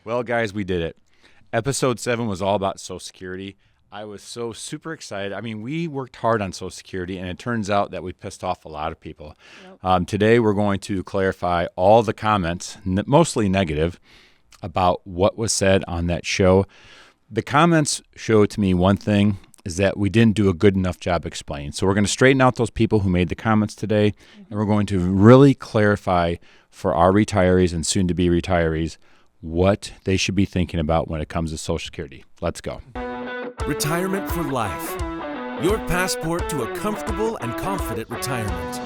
Well, guys, we did it. Episode 7 was all about Social Security. I was so super excited. I mean, we worked hard on Social Security, and it turns out that we pissed off a lot of people. Yep. Today, we're going to clarify all the comments, mostly negative, about what was said on that show. The comments show to me one thing, is that we didn't do a good enough job explaining. So we're going to straighten out those people who made the comments today, and we're going to really clarify for our retirees and soon-to-be retirees what they should be thinking about when it comes to Social Security. Let's go. Retirement for life. Your passport to a comfortable and confident retirement.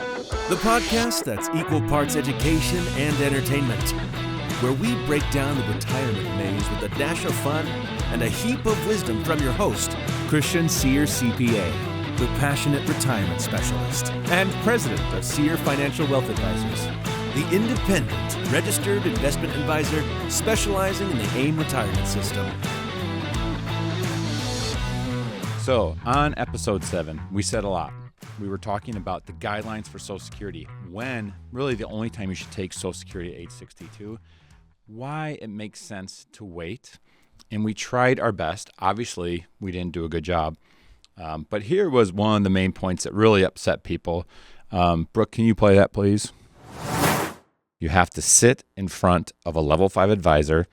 The podcast that's equal parts education and entertainment, where we break down the retirement maze with a dash of fun and a heap of wisdom from your host, Christian Sear CPA, the passionate retirement specialist and president of Sear Financial Wealth Advisors, the independent registered investment advisor specializing in the AIM retirement system. So on episode 7, we said a lot. We were talking about the guidelines for Social Security, when really the only time you should take Social Security at age 62, why it makes sense to wait. And we tried our best. Obviously, we didn't do a good job. But here was one of the main points that really upset people. Brooke, can you play that, please? You have to sit in front of a level 5 advisor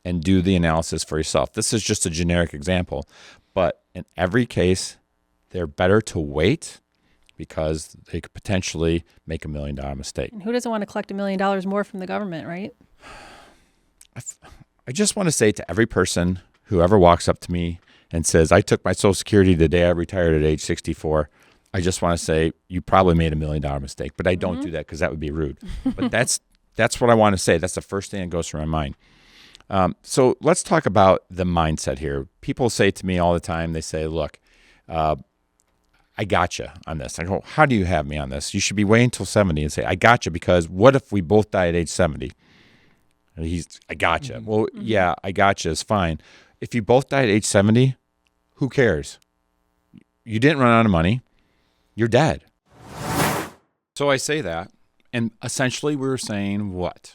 and do the analysis for yourself. This is just a generic example. But in every case, they're better to wait because they could potentially make $1 million mistake. And who doesn't want to collect $1 million more from the government, right? I just want to say to every person who ever walks up to me and says, I took my Social Security the day I retired at age 64, I just want to say, you probably made $1 million mistake. But I don't do that because that would be rude. But that's what I want to say. That's the first thing that goes through my mind. So let's talk about the mindset here. People say to me all the time, they say, look, I gotcha on this. I go, how do you have me on this? You should be waiting until 70 and say, I gotcha, because what if we both die at age 70? And I gotcha. Mm-hmm. Well, yeah, I gotcha is fine. If you both die at age 70, who cares? You didn't run out of money. You're dead. So I say that, and essentially we were saying what?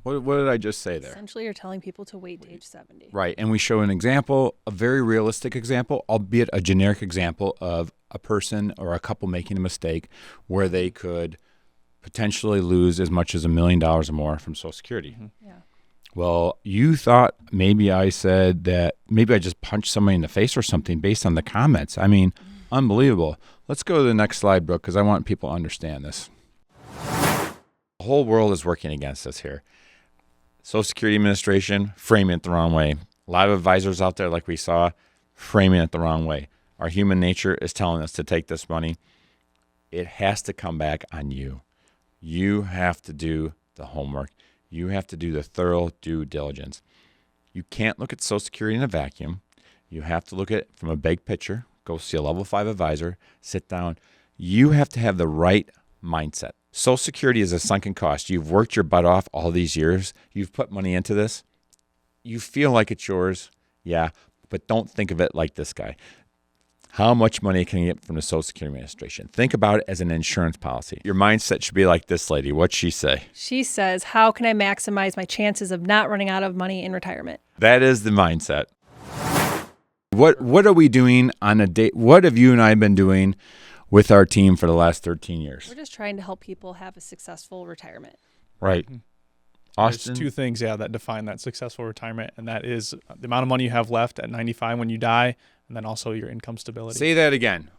What did I just say there? Essentially, you're telling people to wait to age 70. Right, and we show an example, a very realistic example, albeit a generic example of a person or a couple making a mistake where they could potentially lose as much as $1 million or more from Social Security. Mm-hmm. Yeah. Well, you thought maybe I said that maybe I just punched somebody in the face or something based on the comments. I mean, unbelievable. Let's go to the next slide, Brooke, because I want people to understand this. The whole world is working against us here. Social Security Administration framing it the wrong way. A lot of advisors out there, like we saw, framing it the wrong way. Our human nature is telling us to take this money. It has to come back on you. You have to do the homework. You have to do the thorough due diligence. You can't look at Social Security in a vacuum. You have to look at it from a big picture. Go see a level 5 advisor. Sit down. You have to have the right mindset. Social Security is a sunken cost. You've worked your butt off all these years. You've put money into this. You feel like it's yours. Yeah, but don't think of it like this guy. How much money can you get from the Social Security Administration? Think about it as an insurance policy. Your mindset should be like this lady. What'd she say? She says, how can I maximize my chances of not running out of money in retirement? That is the mindset. What are we doing on a day? What have you and I been doing with our team for the last 13 years? We're just trying to help people have a successful retirement. Right. Austin? There's two things, that define that successful retirement, and that is the amount of money you have left at 95 when you die, and then also your income stability. Say that again.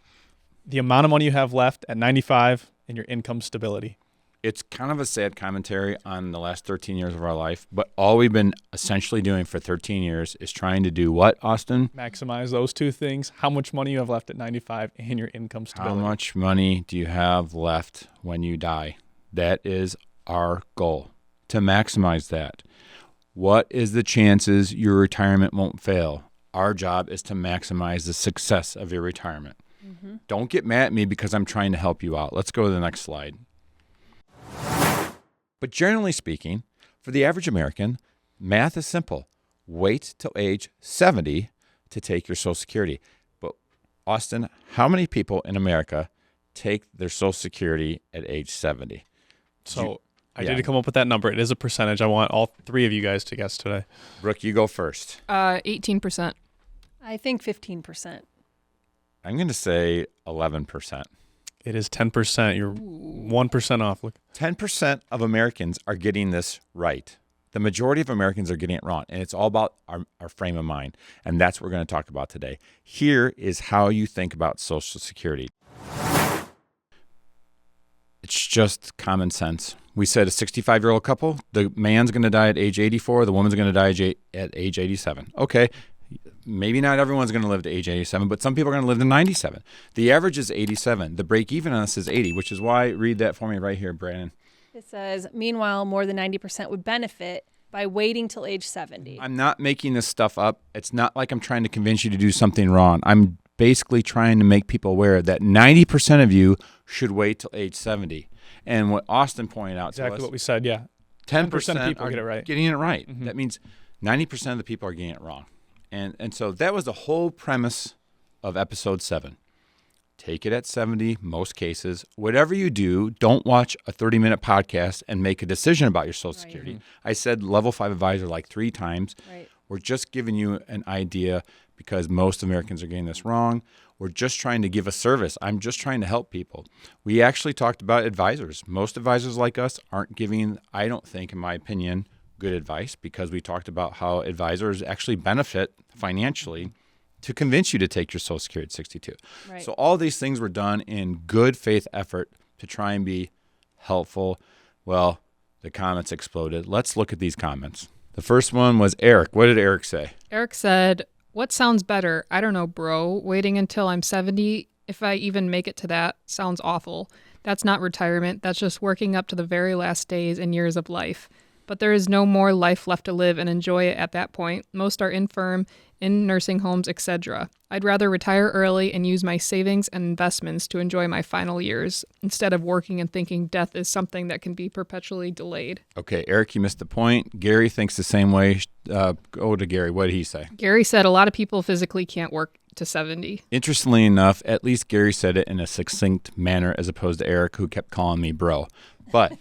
The amount of money you have left at 95 and your income stability. It's kind of a sad commentary on the last 13 years of our life, but all we've been essentially doing for 13 years is trying to do what, Austin? Maximize those two things. How much money you have left at 95 and your income stability. How much money do you have left when you die? That is our goal, to maximize that. What is the chances your retirement won't fail? Our job is to maximize the success of your retirement. Mm-hmm. Don't get mad at me because I'm trying to help you out. Let's go to the next slide. But generally speaking, for the average American, math is simple. Wait till age 70 to take your Social Security. But Austin, how many people in America take their Social Security at age 70? So I did come up with that number. It is a percentage. I want all three of you guys to guess today. Brooke, you go first. 18%. I think 15%. I'm going to say 11%. It is 10%. You're 1% off. Look, 10% of Americans are getting this right. The majority of Americans are getting it wrong, and it's all about our frame of mind, and that's what we're going to talk about today. Here is how you think about Social Security. It's just common sense. We said a 65-year-old couple, the man's going to die at age 84, the woman's going to die at age 87. Okay, maybe not everyone's going to live to age 87, but some people are going to live to 97. The average is 87. The break even on this is 80, which is why, read that for me right here, Brandon. It says, meanwhile, more than 90% would benefit by waiting till age 70. I'm not making this stuff up. It's not like I'm trying to convince you to do something wrong. I'm basically trying to make people aware that 90% of you should wait till age 70. And what Austin pointed out exactly to us, what we said, yeah. 10% of people are get it right. getting it right. Mm-hmm. That means 90% of the people are getting it wrong. And so that was the whole premise of episode 7. Take it at 70, most cases. Whatever you do, don't watch a 30-minute podcast and make a decision about your Social Security. Mm-hmm. I said level 5 advisor like 3 times. Right. We're just giving you an idea because most Americans are getting this wrong. We're just trying to give a service. I'm just trying to help people. We actually talked about advisors. Most advisors like us aren't giving, I don't think, in my opinion, good advice because we talked about how advisors actually benefit financially to convince you to take your Social Security at 62. Right. So all these things were done in good faith effort to try and be helpful. Well, the comments exploded. Let's look at these comments. The first one was Eric. What did Eric say? Eric said, "What sounds better? I don't know, bro. Waiting until I'm 70, if I even make it to that, sounds awful. That's not retirement. That's just working up to the very last days and years of life. But there is no more life left to live and enjoy it at that point. Most are infirm, in nursing homes, etc. I'd rather retire early and use my savings and investments to enjoy my final years instead of working and thinking death is something that can be perpetually delayed." Okay, Eric, you missed the point. Gary thinks the same way. Go to Gary. What did he say? Gary said a lot of people physically can't work to 70. Interestingly enough, at least Gary said it in a succinct manner as opposed to Eric, who kept calling me bro. But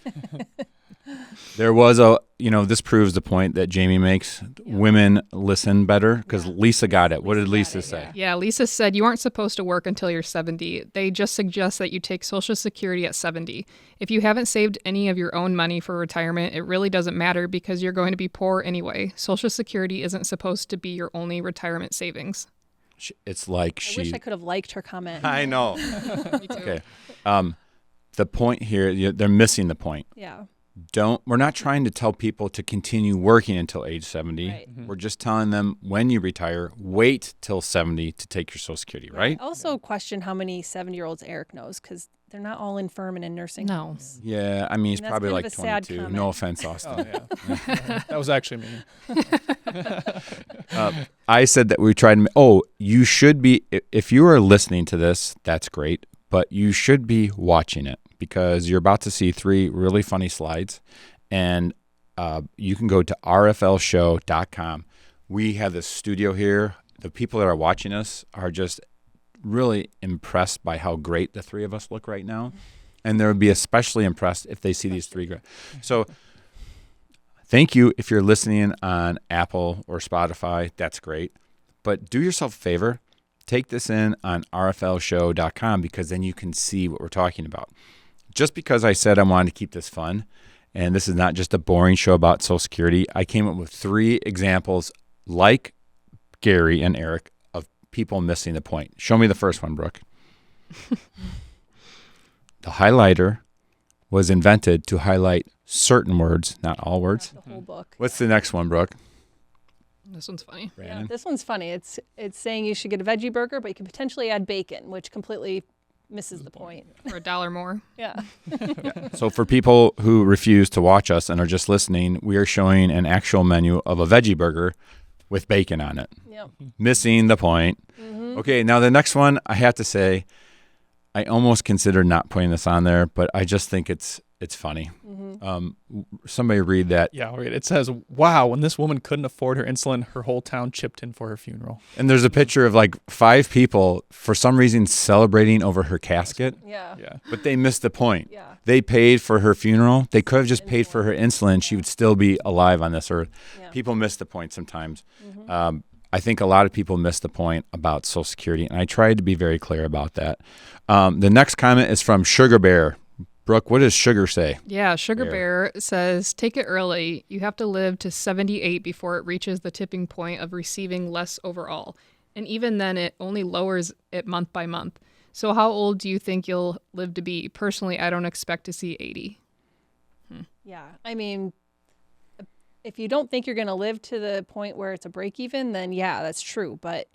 there was this proves the point that Jamie makes. Yeah. Women listen better because Lisa got it. What did Lisa say? Yeah, Lisa said you aren't supposed to work until you're 70. They just suggest that you take Social Security at 70. If you haven't saved any of your own money for retirement, it really doesn't matter because you're going to be poor anyway. Social Security isn't supposed to be your only retirement savings. It's like I wish I could have liked her comment. I know. Me too. Okay. The point here, they're missing the point. Yeah. We're not trying to tell people to continue working until age 70. Right. Mm-hmm. We're just telling them when you retire, wait till 70 to take your Social Security, right? I also question how many 70-years Eric knows because they're not all infirm and in nursing homes. Yeah, I mean, he's probably like kind of a sad 22. comment. No offense, Austin. Oh, yeah. That was actually me. I said that we tried to, you should be, if you are listening to this, that's great, but you should be watching it because you're about to see 3 really funny slides, and you can go to rflshow.com. We have this studio here. The people that are watching us are just really impressed by how great the 3 of us look right now, and they would be especially impressed if they see these 3. So thank you if you're listening on Apple or Spotify. That's great. But do yourself a favor. Take this in on rflshow.com because then you can see what we're talking about. Just because I said I wanted to keep this fun, and this is not just a boring show about Social Security, I came up with 3 examples like Gary and Eric of people missing the point. Show me the first one, Brooke. The highlighter was invented to highlight certain words, not all words. Not the whole book. What's the next one, Brooke? This one's funny. Brandon? Yeah, this one's funny. It's saying you should get a veggie burger, but you can potentially add bacon, which completely misses the point. For $1 more. Yeah. So for people who refuse to watch us and are just listening, we are showing an actual menu of a veggie burger with bacon on it. Yep. Missing the point. Mm-hmm. Okay, now the next one, I have to say, I almost considered not putting this on there, but I just think it's It's funny. Somebody read that. Yeah, I'll read it. It says, wow, when this woman couldn't afford her insulin, her whole town chipped in for her funeral. And there's a picture of like 5 people for some reason celebrating over her casket, Yeah. Yeah. but they missed the point. Yeah. They paid for her funeral. They could have just paid for her insulin. She would still be alive on this earth. Yeah. People miss the point sometimes. I think a lot of people miss the point about Social Security, and I tried to be very clear about that. The next comment is from Sugar Bear. Brooke, what does Sugar say? Yeah, Sugar Bear. Bear says, take it early. You have to live to 78 before it reaches the tipping point of receiving less overall. And even then, it only lowers it month by month. So how old do you think you'll live to be? Personally, I don't expect to see 80. Yeah. I mean, if you don't think you're going to live to the point where it's a break even, then yeah, that's true. But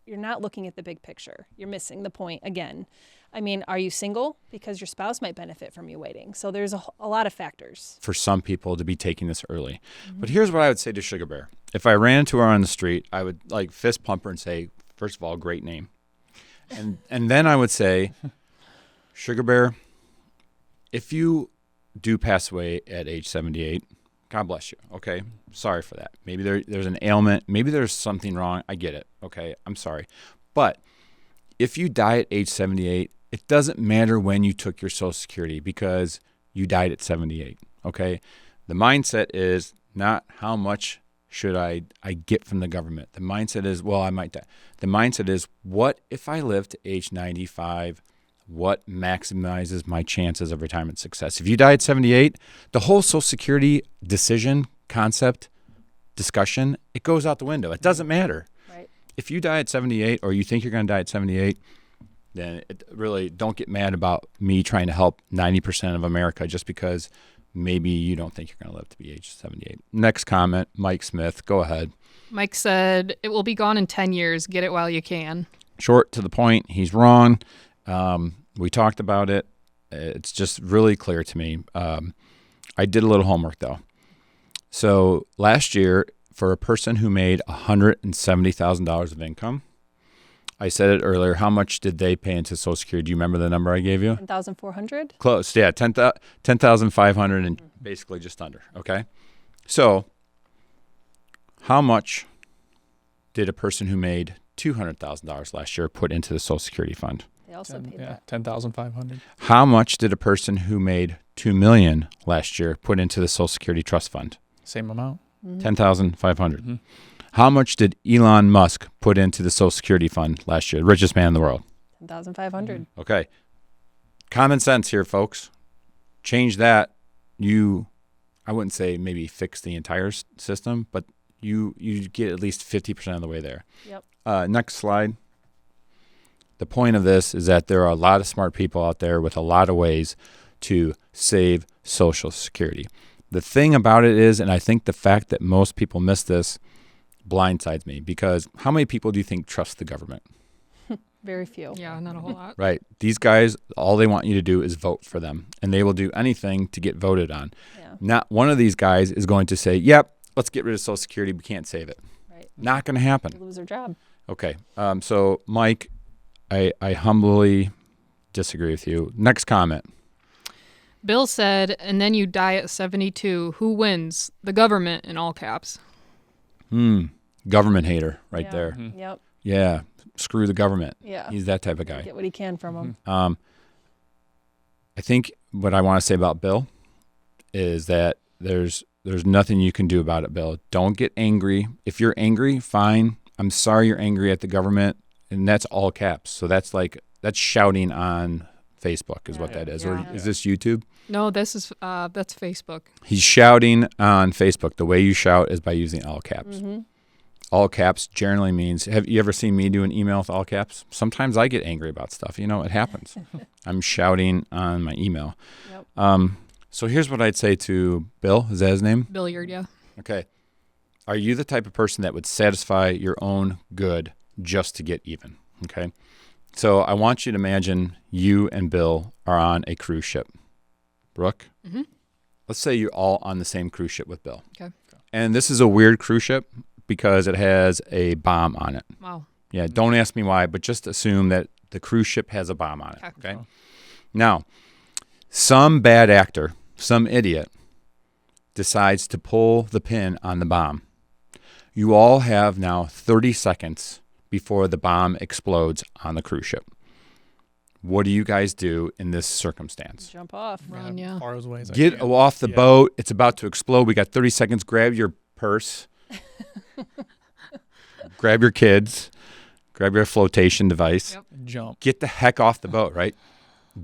you're not looking at the big picture. You're missing the point again. I mean, are you single? Because your spouse might benefit from you waiting. So there's a lot of factors. For some people to be taking this early. But here's what I would say to Sugar Bear. If I ran into her on the street, I would like fist pump her and say, first of all, great name. And then I would say, Sugar Bear, if you do pass away at age 78, God bless you. Okay. Sorry for that. Maybe there's an ailment. Maybe there's something wrong. I get it. Okay. I'm sorry. But if you die at age 78, it doesn't matter when you took your Social Security because you died at 78. Okay. The mindset is not how much should I get from the government. The mindset is, well, I might die. The mindset is, what if I live to age 95? What maximizes my chances of retirement success? If you die at 78, the whole Social Security decision, concept, discussion, it goes out the window. It doesn't matter. Right. If you die at 78 or you think you're going to die at 78, then really don't get mad about me trying to help 90% of America just because maybe you don't think you're going to live to be age 78. Next comment, Mike Smith. Go ahead. Mike said, it will be gone in 10 years. Get it while you can. Short to the point. He's wrong. We talked about it. It's just really clear to me. I did a little homework, though. So last year, for a person who made $170,000 of income, I said it earlier, how much did they pay into Social Security? Do you remember the number I gave you? 10,400? Close, yeah, 10,500 and basically just under, okay? So how much did a person who made $200,000 last year put into the Social Security fund? They also paid that. 10,500. How much did a person who made $2 million last year put into the Social Security Trust Fund? Same amount. 10,500. How much did Elon Musk put into the Social Security Fund last year? The richest man in the world. 10,500. Okay. Common sense here, folks. Change that. I wouldn't say maybe fix the entire system, but you get at least 50% of the way there. Yep. Next slide. The point of this is that there are a lot of smart people out there with a lot of ways to save Social Security. The thing about it is, and I think the fact that most people miss this blindsides me, because how many people do you think trust the government? Very few. Yeah, not a whole lot. Right. These guys, all they want you to do is vote for them, and they will do anything to get voted on. Yeah. Not one of these guys is going to say, yep, let's get rid of Social Security. We can't save it. Right. Not going to happen. Lose their job. Okay. So, Mike, I humbly disagree with you. Next comment. Bill said, and then you die at 72. Who wins? The government, in all caps. Government hater right Yeah. there. Yep. Yeah. Screw the government. Yeah. He's that type of guy. Get what he can from them. I think what I want to say about Bill is that there's nothing you can do about it, Bill. Don't get angry. If you're angry, fine. I'm sorry you're angry at the government, and that's all caps. So that's shouting on Facebook is what that is. Or is this YouTube? No, that's Facebook. He's shouting on Facebook. The way you shout is by using all caps. All caps generally means, have you ever seen me do an email with all caps? Sometimes I get angry about stuff. It happens. I'm shouting on my email. Yep. So here's what I'd say to Bill. Is that his name? Billiard, yeah. Okay. Are you the type of person that would satisfy your own good just to get even? Okay. So I want you to imagine you and Bill are on a cruise ship. Brooke? Mm-hmm. Let's say you're all on the same cruise ship with Bill. Okay. And this is a weird cruise ship because it has a bomb on it. Wow. Yeah, don't ask me why, but just assume that the cruise ship has a bomb on it. Okay. Oh. Now, Some bad actor, some idiot, decides to pull the pin on the bomb. You all have now 30 seconds before the bomb explodes on the cruise ship. What do you guys do in this circumstance? Jump off. Run, yeah. Far as away as I Get can. off the boat. It's about to explode. We got 30 seconds. Grab your purse. Grab your kids. Grab your flotation device. Yep. Jump. Get the heck off the boat, right?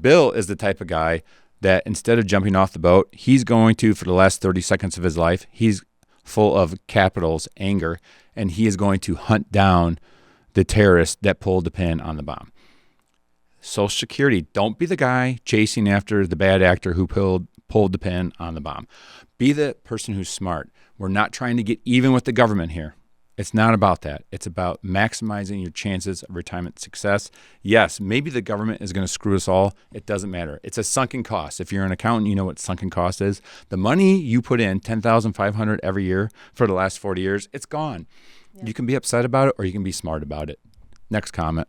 Bill is the type of guy that instead of jumping off the boat, he's going to, for the last 30 seconds of his life, he's full of capitals, anger, and he is going to hunt down the terrorist that pulled the pin on the bomb. Social Security, don't be the guy chasing after the bad actor who pulled the pin on the bomb. Be the person who's smart. We're not trying to get even with the government here. It's not about that. It's about maximizing your chances of retirement success. Yes, maybe the government is going to screw us all. It doesn't matter. It's a sunken cost. If you're an accountant, you know what sunken cost is. The money you put in, $10,500 every year for the last 40 years, it's gone. Yeah. You can be upset about it or you can be smart about it. Next comment.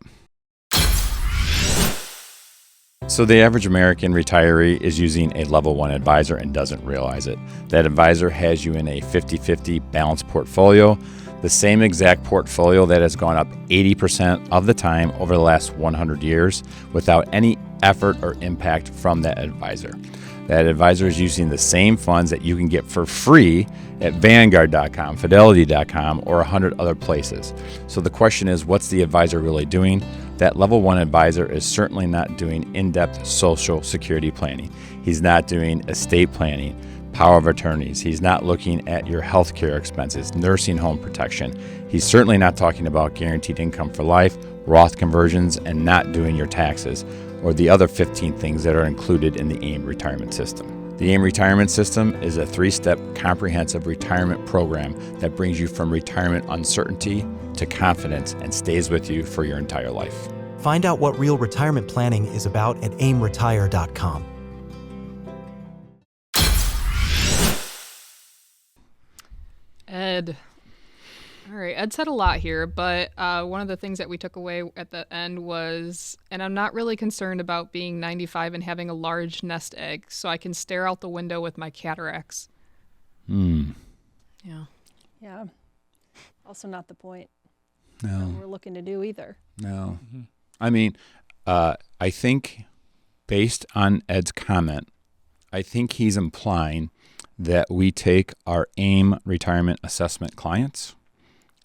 So the average American retiree is using a level 1 advisor and doesn't realize it. That advisor has you in a 50-50 balanced portfolio, the same exact portfolio that has gone up 80% of the time over the last 100 years without any effort or impact from that advisor. That advisor is using the same funds that you can get for free at Vanguard.com, Fidelity.com, or 100 other places. So the question is, what's the advisor really doing? That level 1 advisor is certainly not doing in-depth Social Security planning. He's not doing estate planning, power of attorneys. He's not looking at your health care expenses, nursing home protection. He's certainly not talking about guaranteed income for life, Roth conversions, and not doing your taxes, or the other 15 things that are included in the AIM retirement system. The AIM retirement system is a 3-step comprehensive retirement program that brings you from retirement uncertainty to confidence and stays with you for your entire life. Find out what real retirement planning is about at aimretire.com. Ed. All right, Ed said a lot here, but one of the things that we took away at the end was, and I'm not really concerned about being 95 and having a large nest egg, so I can stare out the window with my cataracts. Yeah. Yeah. Also not the point. No. That we're looking to do either. No. Mm-hmm. I mean, I think based on Ed's comment, I think he's implying that we take our AIM retirement assessment clients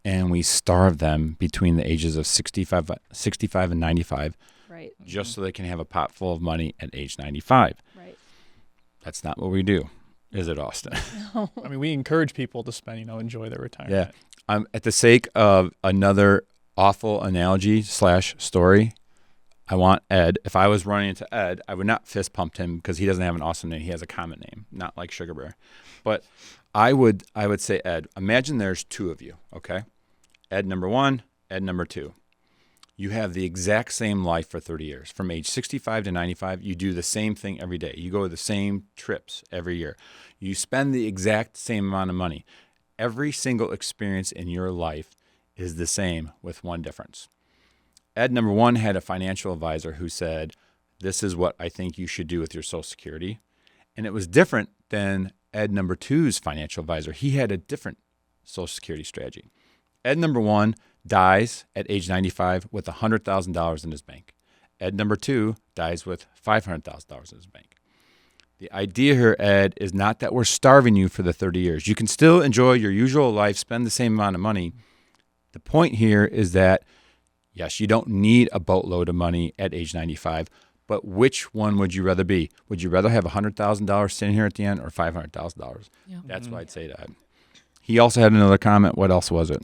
and we starve them between the ages of 65 and 95, right? Just so they can have a pot full of money at age 95. Right. That's not what we do, is it, Austin? No. I mean, we encourage people to spend, enjoy their retirement. Yeah. At the sake of another awful analogy / story, I want Ed, if I was running into Ed, I would not fist pump him because he doesn't have an awesome name. He has a common name, not like Sugar Bear. But I would say, Ed, imagine there's 2 of you, okay? Ed number 1, Ed number 2. You have the exact same life for 30 years. From age 65 to 95, you do the same thing every day. You go to the same trips every year. You spend the exact same amount of money. Every single experience in your life is the same with one difference. Ed number 1 had a financial advisor who said, this is what I think you should do with your Social Security. And it was different than Ed number 2's financial advisor. He had a different Social Security strategy. Ed number 1 dies at age 95 with $100,000 in his bank. Ed number 2 dies with $500,000 in his bank. The idea here, Ed, is not that we're starving you for the 30 years. You can still enjoy your usual life, spend the same amount of money. The point here is that, yes, you don't need a boatload of money at age 95, but which one would you rather be? Would you rather have $100,000 sitting here at the end or $500,000? Yeah. That's what I'd say to Ed. He also had another comment. What else was it?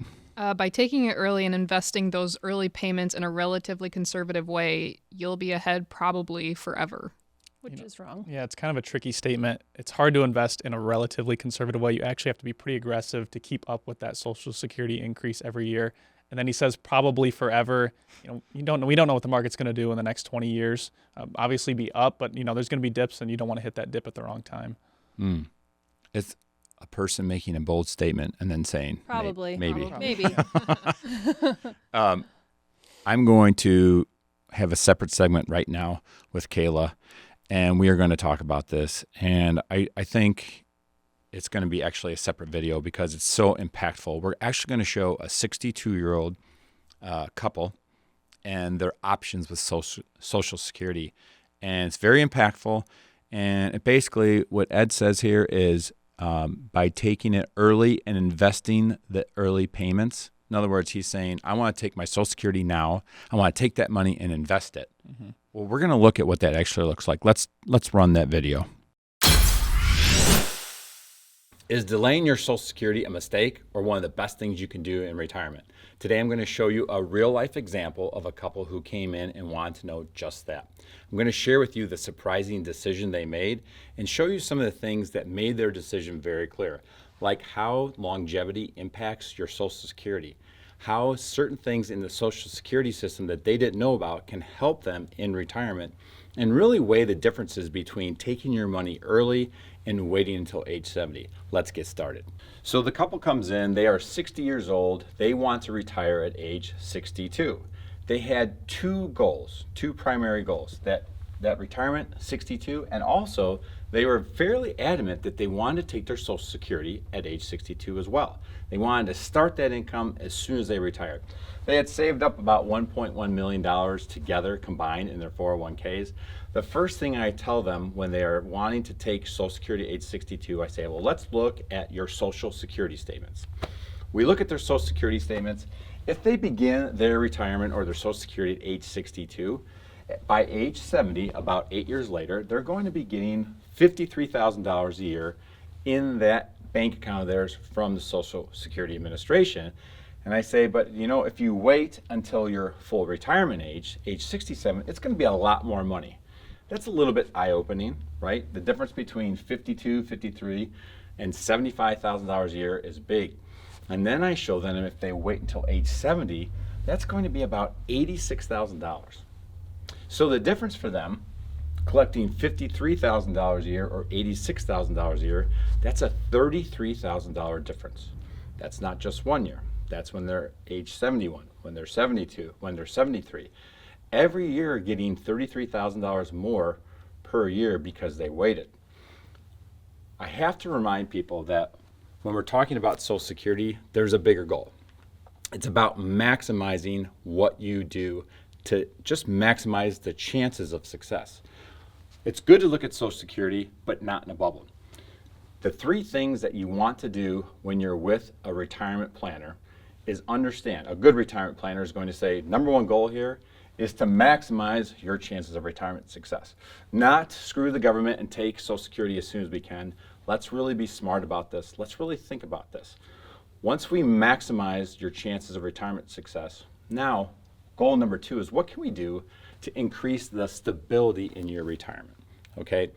By taking it early and investing those early payments in a relatively conservative way, you'll be ahead probably forever. Which is wrong. Yeah, it's kind of a tricky statement. It's hard to invest in a relatively conservative way. You actually have to be pretty aggressive to keep up with that Social Security increase every year. And then he says probably forever. We don't know what the market's going to do in the next 20 years. Obviously be up, but there's going to be dips, and you don't want to hit that dip at the wrong time. It's a person making a bold statement and then saying probably, maybe. I'm going to have a separate segment right now with Kayla, and we are going to talk about this. And I think it's going to be actually a separate video because it's so impactful. We're actually going to show a 62-year-old couple and their options with Social Security. And it's very impactful. And it basically, what Ed says here is by taking it early and investing the early payments. In other words, he's saying, I want to take my Social Security now. I want to take that money and invest it. Mm-hmm. Well, we're going to look at what that actually looks like. Let's run that video. Is delaying your Social Security a mistake or one of the best things you can do in retirement? Today, I'm going to show you a real-life example of a couple who came in and wanted to know just that. I'm going to share with you the surprising decision they made and show you some of the things that made their decision very clear, like how longevity impacts your Social Security, how certain things in the Social Security system that they didn't know about can help them in retirement, and really weigh the differences between taking your money early and waiting until age 70. Let's get started. So the couple comes in, they are 60 years old, they want to retire at age 62. They had two goals, two primary goals, that retirement, 62, and also they were fairly adamant that they wanted to take their Social Security at age 62 as well. They wanted to start that income as soon as they retired. They had saved up about $1.1 million together combined in their 401ks. The first thing I tell them when they are wanting to take Social Security at age 62, I say, well, let's look at your Social Security statements. We look at their Social Security statements. If they begin their retirement or their Social Security at age 62, by age 70, about 8 years later, they're going to be getting $53,000 a year in that bank account of theirs from the Social Security Administration. And I say, but if you wait until your full retirement age 67, it's going to be a lot more money. That's a little bit eye-opening, right? The difference between 52, 53, and $75,000 a year is big. And then I show them if they wait until age 70, that's going to be about $86,000. So the difference for them, collecting $53,000 a year or $86,000 a year, that's a $33,000 difference. That's not just 1 year. That's when they're age 71, when they're 72, when they're 73. Every year getting $33,000 more per year because they waited. I have to remind people that when we're talking about Social Security, there's a bigger goal. It's about maximizing what you do to just maximize the chances of success. It's good to look at Social Security, but not in a bubble. The three things that you want to do when you're with a retirement planner is understand. A good retirement planner is going to say, number one goal here is to maximize your chances of retirement success. Not screw the government and take Social Security as soon as we can. Let's really be smart about this. Let's really think about this. Once we maximize your chances of retirement success, now goal number two is what can we do to increase the stability in your retirement, okay?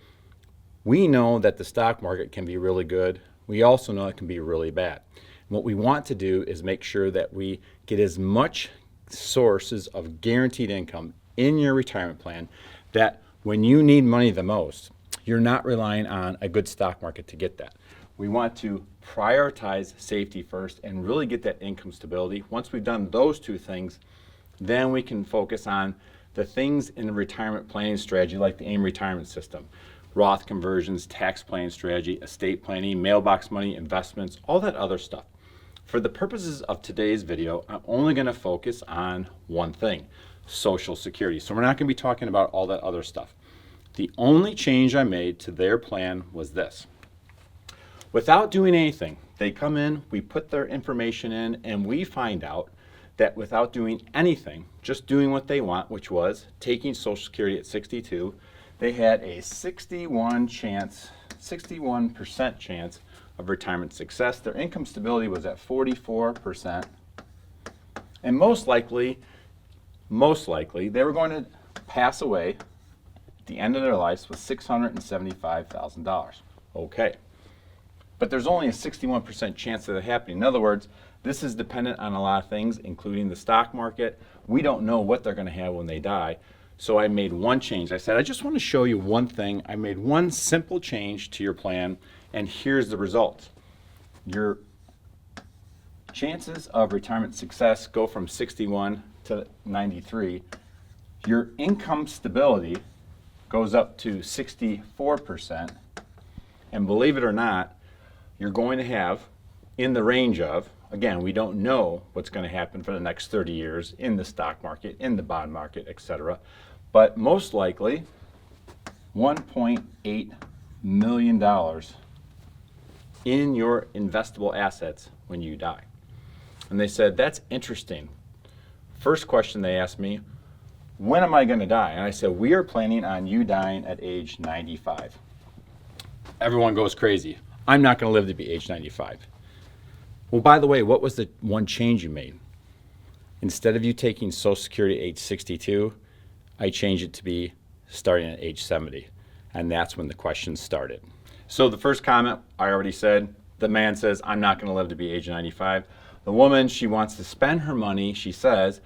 We know that the stock market can be really good. We also know it can be really bad. What we want to do is make sure that we get as much sources of guaranteed income in your retirement plan that when you need money the most, you're not relying on a good stock market to get that. We want to prioritize safety first and really get that income stability. Once we've done those two things, then we can focus on the things in the retirement planning strategy like the AIM retirement system, Roth conversions, tax planning strategy, estate planning, mailbox money, investments, all that other stuff. For the purposes of today's video, I'm only going to focus on one thing, Social Security. So we're not going to be talking about all that other stuff. The only change I made to their plan was this. Without doing anything, they come in, we put their information in, and we find out that without doing anything, just doing what they want, which was taking Social Security at 62, they had a 61% chance of retirement success. Their income stability was at 44%. And most likely, they were going to pass away at the end of their lives with $675,000. Okay. But there's only a 61% chance of that happening. In other words, this is dependent on a lot of things, including the stock market. We don't know what they're going to have when they die. So I made one change. I said, I just want to show you one thing. I made one simple change to your plan, and here's the result. Your chances of retirement success go from 61 to 93. Your income stability goes up to 64%. And believe it or not, you're going to have in the range of, again, we don't know what's going to happen for the next 30 years in the stock market, in the bond market, etc. But most likely, $1.8 million in your investable assets when you die. And they said, that's interesting. First question they asked me, when am I going to die? And I said, we are planning on you dying at age 95. Everyone goes crazy. I'm not going to live to be age 95. Well, by the way, what was the one change you made? Instead of you taking Social Security at age 62, I changed it to be starting at age 70. And that's when the questions started. So the first comment I already said, the man says, I'm not going to live to be age 95. The woman, she wants to spend her money. She says,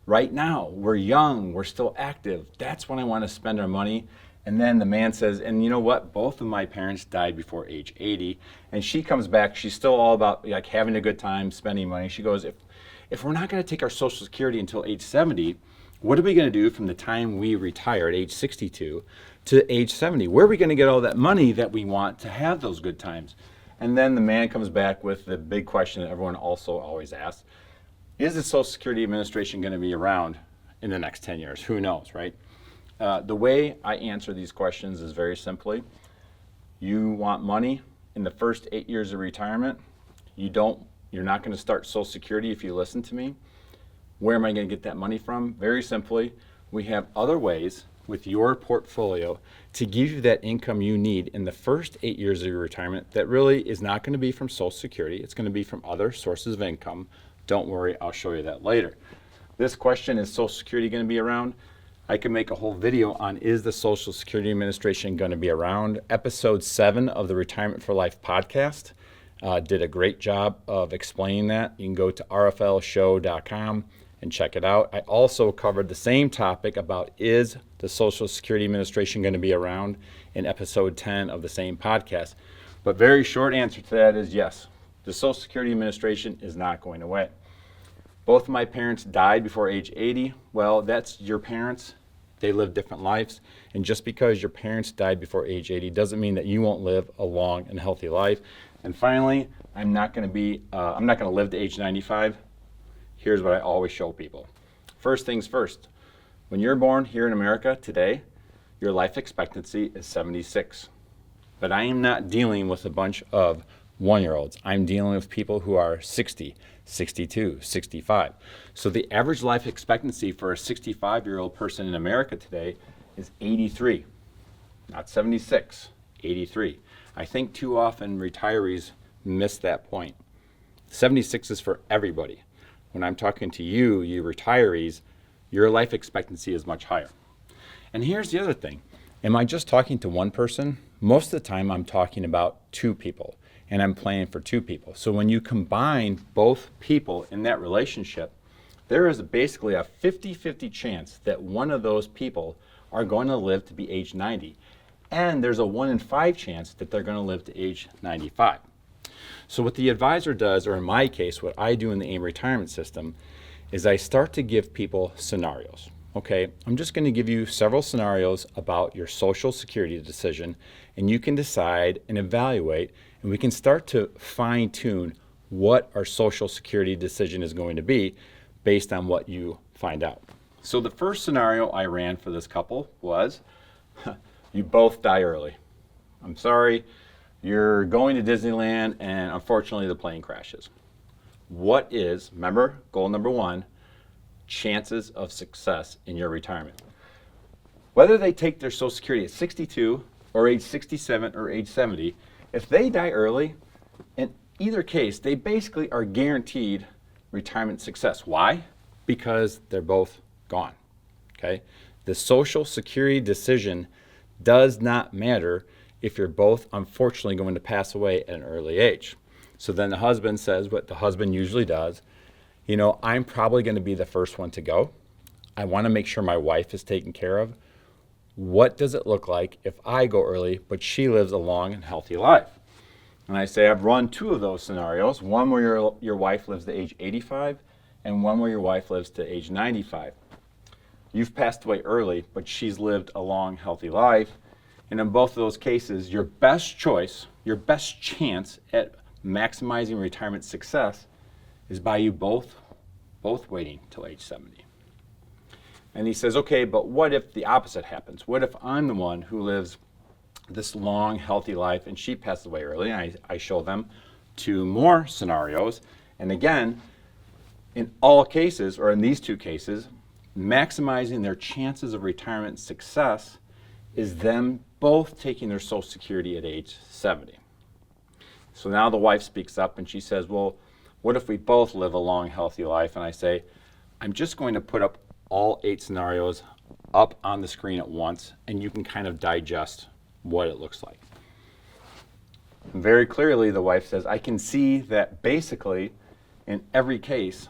right now, we're young, we're still active. That's when I want to spend our money. And then the man says, and you know what? Both of my parents died before age 80. And she comes back, she's still all about like having a good time, spending money. She goes, if we're not going to take our Social Security until age 70, what are we going to do from the time we retire at age 62 to age 70? Where are we going to get all that money that we want to have those good times? And then the man comes back with the big question that everyone also always asks, is the Social Security Administration going to be around in the next 10 years? Who knows, right? The way I answer these questions is very simply, you want money in the first 8 years of retirement. You're not going to start Social Security if you listen to me. Where am I going to get that money from? Very simply, we have other ways with your portfolio to give you that income you need in the first 8 years of your retirement that really is not going to be from Social Security. It's going to be from other sources of income. Don't worry, I'll show you that later. This question, is Social Security going to be around? I can make a whole video on, is the Social Security Administration going to be around? Episode 7 of the Retirement for Life podcast did a great job of explaining that. You can go to rflshow.com and check it out. I also covered the same topic about, is the Social Security Administration going to be around, in episode 10 of the same podcast. But very short answer to that is yes. The Social Security Administration is not going away. Both of my parents died before age 80. Well, that's your parents. They lived different lives. And just because your parents died before age 80 doesn't mean that you won't live a long and healthy life. And finally, I'm not going to live to age 95. Here's what I always show people. First things first, when you're born here in America today, your life expectancy is 76. But I am not dealing with a bunch of 1-year-olds. I'm dealing with people who are 60, 62, 65. So the average life expectancy for a 65-year-old person in America today is 83, not 76, 83. I think too often retirees miss that point. 76 is for everybody. When I'm talking to you retirees, your life expectancy is much higher. And here's the other thing. Am I just talking to one person? Most of the time I'm talking about two people, and I'm planning for two people. So when you combine both people in that relationship, there is basically a 50-50 chance that one of those people are going to live to be age 90. And there's a 1 in 5 chance that they're going to live to age 95. So what the advisor does, or in my case, what I do in the AIM retirement system, is I start to give people scenarios. Okay, I'm just going to give you several scenarios about your Social Security decision, and you can decide and evaluate, and we can start to fine tune what our Social Security decision is going to be based on what you find out. So the first scenario I ran for this couple was, you both die early. I'm sorry, you're going to Disneyland and unfortunately the plane crashes. What is, remember, goal number 1, chances of success in your retirement? Whether they take their Social Security at 62 or age 67 or age 70, if they die early, in either case, they basically are guaranteed retirement success. Why? Because they're both gone. Okay? The Social Security decision does not matter if you're both unfortunately going to pass away at an early age. So then the husband says what the husband usually does, you know, I'm probably going to be the first one to go. I want to make sure my wife is taken care of. What does it look like if I go early, but she lives a long and healthy life? And I say I've run 2 of those scenarios, one where your wife lives to age 85 and one where your wife lives to age 95. You've passed away early, but she's lived a long, healthy life. And in both of those cases, your best choice, your best chance at maximizing retirement success is by you both waiting till age 70. And he says, okay, but what if the opposite happens? What if I'm the one who lives this long, healthy life and she passes away early? And I show them 2 more scenarios. And again, in all cases, or in these 2 cases, maximizing their chances of retirement success is them both taking their Social Security at age 70. So now the wife speaks up and she says, well, what if we both live a long, healthy life? And I say, I'm just going to put up all 8 scenarios up on the screen at once, and you can kind of digest what it looks like. And very clearly, the wife says, I can see that basically in every case,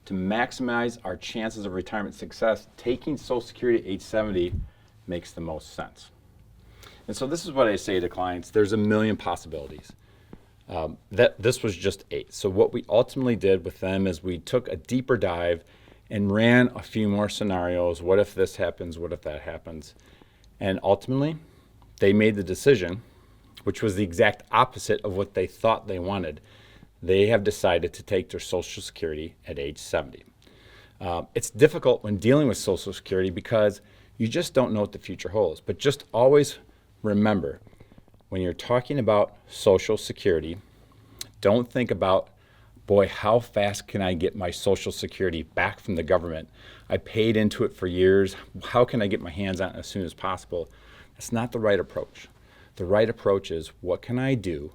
to maximize our chances of retirement success, taking Social Security at age 70 makes the most sense. And so this is what I say to clients. There's a million possibilities. That this was just 8. So what we ultimately did with them is we took a deeper dive and ran a few more scenarios. What if this happens? What if that happens? And ultimately, they made the decision, which was the exact opposite of what they thought they wanted. They have decided to take their Social Security at age 70. It's difficult when dealing with Social Security because you just don't know what the future holds. But just always remember, when you're talking about Social Security, don't think about, boy, how fast can I get my Social Security back from the government? I paid into it for years. How can I get my hands on it as soon as possible? That's not the right approach. The right approach is, what can I do?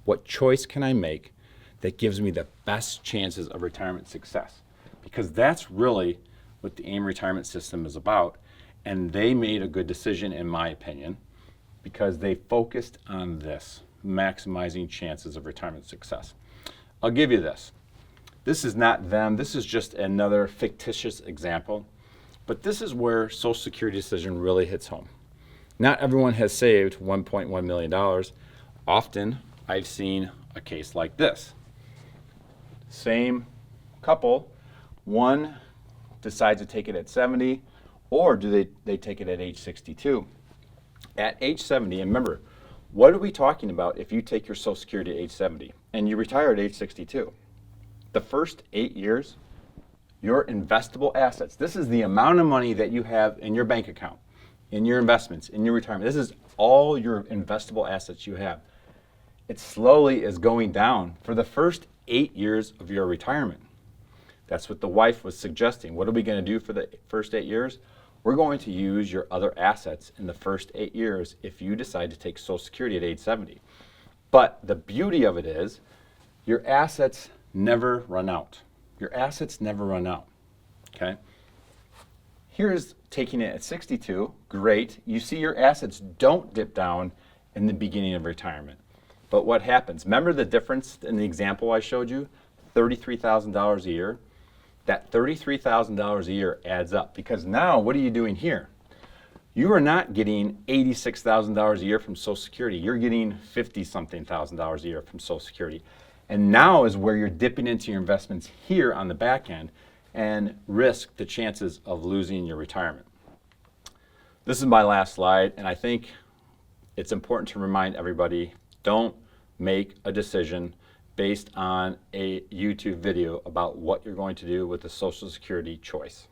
What choice can I make that gives me the best chances of retirement success? Because that's really what the AIM retirement system is about. And they made a good decision, in my opinion, because they focused on this, maximizing chances of retirement success. I'll give you this. This is not them. This is just another fictitious example. But this is where Social Security decision really hits home. Not everyone has saved $1.1 million. Often, I've seen a case like this. Same couple, one decides to take it at 70, or do they take it at age 62? At age 70, and remember, what are we talking about if you take your Social Security at age 70 and you retire at age 62? The first 8 years, your investable assets, this is the amount of money that you have in your bank account, in your investments, in your retirement. This is all your investable assets you have. It slowly is going down for the first 8 years of your retirement. That's what the wife was suggesting. What are we going to do for the first 8 years? We're going to use your other assets in the first 8 years if you decide to take Social Security at age 70. But the beauty of it is your assets never run out. Your assets never run out, okay? Here's taking it at 62, great. You see your assets don't dip down in the beginning of retirement. But what happens? Remember the difference in the example I showed you? $33,000 a year. That $33,000 a year adds up, because now what are you doing here? You are not getting $86,000 a year from Social Security. You're getting $50-something thousand a year from Social Security. And now is where you're dipping into your investments here on the back end and risk the chances of losing your retirement. This is my last slide, and I think it's important to remind everybody, don't make a decision based on a YouTube video about what you're going to do with the Social Security choice.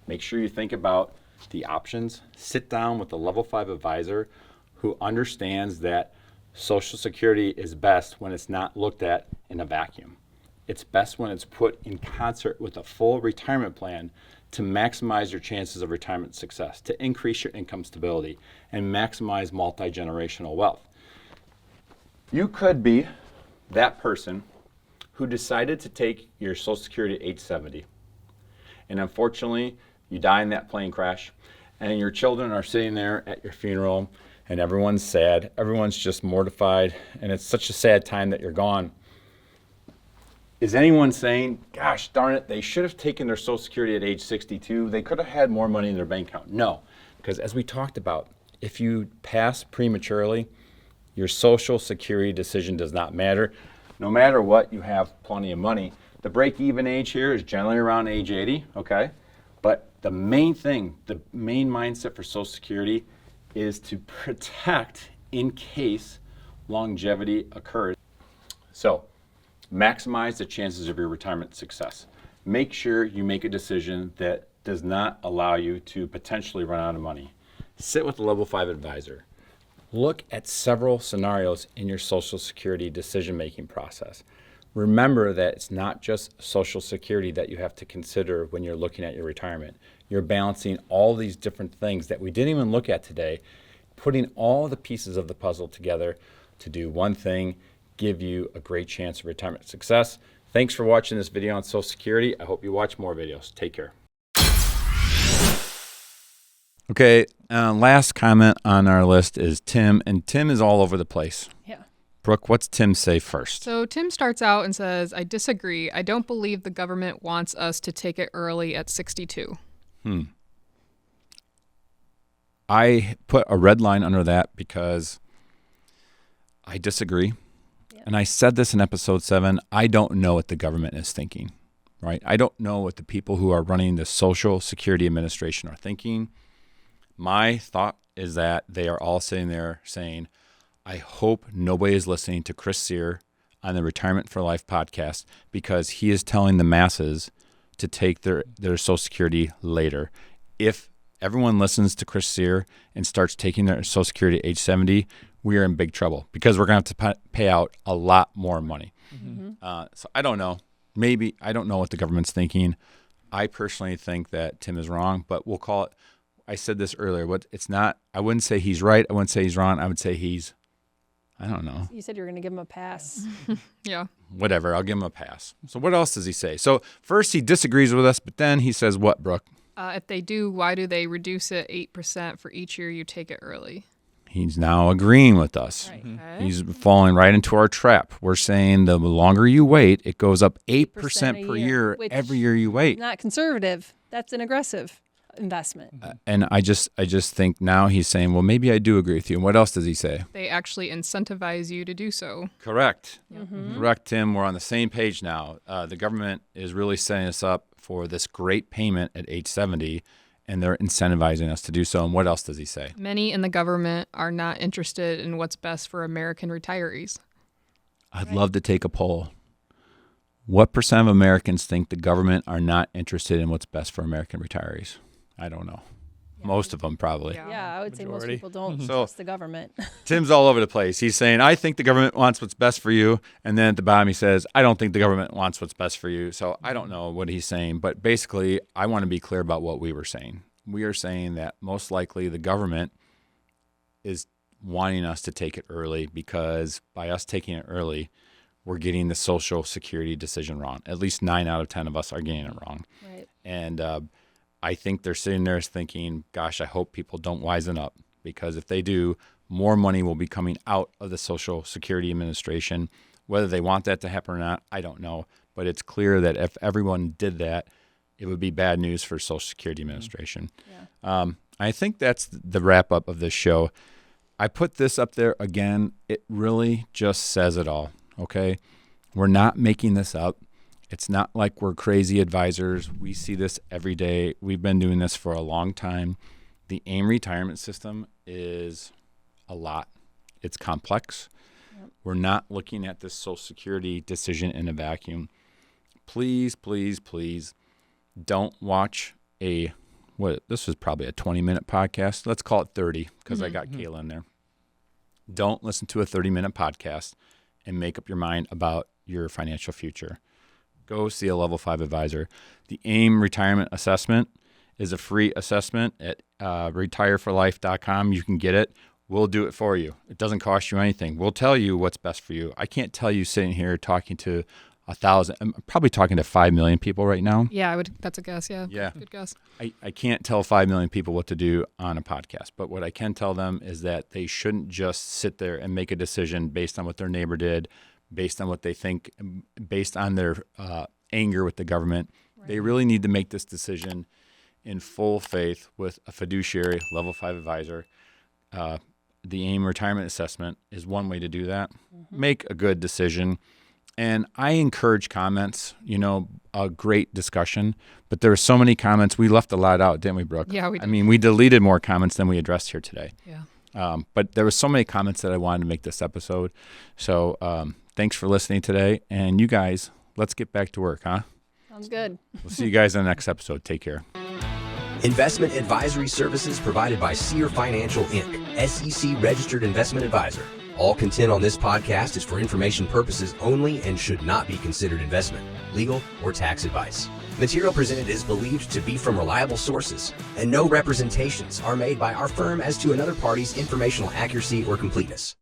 Make sure you think about the options. Sit down with a level 5 advisor who understands that Social Security is best when it's not looked at in a vacuum. It's best when it's put in concert with a full retirement plan to maximize your chances of retirement success, to increase your income stability, and maximize multi-generational wealth. You could be that person who decided to take your Social Security at age 70, and unfortunately, you die in that plane crash, and your children are sitting there at your funeral, and everyone's sad, everyone's just mortified, and it's such a sad time that you're gone. Is anyone saying, gosh darn it, they should have taken their Social Security at age 62, they could have had more money in their bank account? No, because as we talked about, if you pass prematurely, your Social Security decision does not matter. No matter what, you have plenty of money. The break-even age here is generally around age 80, okay? But the main thing, the main mindset for Social Security is to protect in case longevity occurs. So maximize the chances of your retirement success. Make sure you make a decision that does not allow you to potentially run out of money. Sit with a level 5 advisor. Look at several scenarios in your Social Security decision-making process. Remember that it's not just Social Security that you have to consider when you're looking at your retirement. You're balancing all these different things that we didn't even look at today, putting all the pieces of the puzzle together to do one thing, give you a great chance of retirement success. Thanks for watching this video on Social Security. I hope you watch more videos. Take care. Okay, last comment on our list is Tim, and Tim is all over the place. Yeah. Brooke, what's Tim say first? So Tim starts out and says, I disagree. I don't believe the government wants us to take it early at 62. I put a red line under that because I disagree. Yeah. And I said this in episode 7. I don't know what the government is thinking, right? I don't know what the people who are running the Social Security Administration are thinking. My thought is that they are all sitting there saying, I hope nobody is listening to Chris Sear on the Retirement for Life podcast because he is telling the masses to take their Social Security later. If everyone listens to Chris Sear and starts taking their Social Security at age 70, we are in big trouble because we're going to have to pay out a lot more money. So I don't know. Maybe I don't know what the government's thinking. I personally think that Tim is wrong, but we'll call it. I said this earlier. It's not. I wouldn't say he's right. I wouldn't say he's wrong. I would say he's. I don't know. You said you were going to give him a pass. Yeah. Whatever. I'll give him a pass. So what else does he say? So first he disagrees with us, but then he says what, Brooke? If they do, why do they reduce it 8% for each year you take it early? He's now agreeing with us. Right. Okay. He's falling right into our trap. We're saying the longer you wait, it goes up 8% per year every year you wait. Not conservative. That's an aggressive investment. And I just think now he's saying, well, maybe I do agree with you. And what else does he say? They actually incentivize you to do so. Correct. Correct, Tim. We're on the same page now. The government is really setting us up for this great payment at age 70, and they're incentivizing us to do so. And what else does he say? Many in the government are not interested in what's best for American retirees. I'd love to take a poll. What % of Americans think the government are not interested in what's best for American retirees? I don't know. Yeah. Most of them probably. Yeah, I would say most Majority. people don't trust the government. Tim's all over the place. He's saying, I think the government wants what's best for you. And then at the bottom he says, I don't think the government wants what's best for you. So I don't know what he's saying. But basically, I want to be clear about what we were saying. We are saying that most likely the government is wanting us to take it early because by us taking it early, we're getting the Social Security decision wrong. At least 9 out of 10 of us are getting it wrong. Right. And I think they're sitting there thinking, gosh, I hope people don't wisen up because if they do, more money will be coming out of the Social Security Administration. Whether they want that to happen or not, I don't know. But it's clear that if everyone did that, it would be bad news for Social Security Administration. Yeah. I think that's the wrap up of this show. I put this up there again. It really just says it all, okay? We're not making this up. It's not like we're crazy advisors. We see this every day. We've been doing this for a long time. The AIM retirement system is a lot. It's complex. Yep. We're not looking at this Social Security decision in a vacuum. Please, please, please don't watch this was probably a 20-minute podcast. Let's call it 30 because I got Kayla in there. Don't listen to a 30-minute podcast and make up your mind about your financial future. Go see a level 5 advisor. The AIM retirement assessment is a free assessment at retireforlife.com. You can get it. We'll do it for you. It doesn't cost you anything. We'll tell you what's best for you. I can't tell you sitting here talking to 1,000. I'm probably talking to 5 million people right now. Yeah, that's a guess. Yeah. Yeah. Good guess. I can't tell 5 million people what to do on a podcast, but what I can tell them is that they shouldn't just sit there and make a decision based on what their neighbor did, based on what they think, based on their anger with the government. Right. They really need to make this decision in full faith with a fiduciary level 5 advisor. The AIM retirement assessment is one way to do that. Make a good decision. And I encourage comments, a great discussion. But there were so many comments. We left a lot out, didn't we, Brooke? Yeah, we did. I mean, we deleted more comments than we addressed here today. Yeah. But there were so many comments that I wanted to make this episode. So thanks for listening today. And you guys, let's get back to work, huh? Sounds good. We'll see you guys in the next episode. Take care. Investment advisory services provided by Sear Financial, Inc., SEC registered investment advisor. All content on this podcast is for information purposes only and should not be considered investment, legal, or tax advice. Material presented is believed to be from reliable sources, and no representations are made by our firm as to another party's informational accuracy or completeness.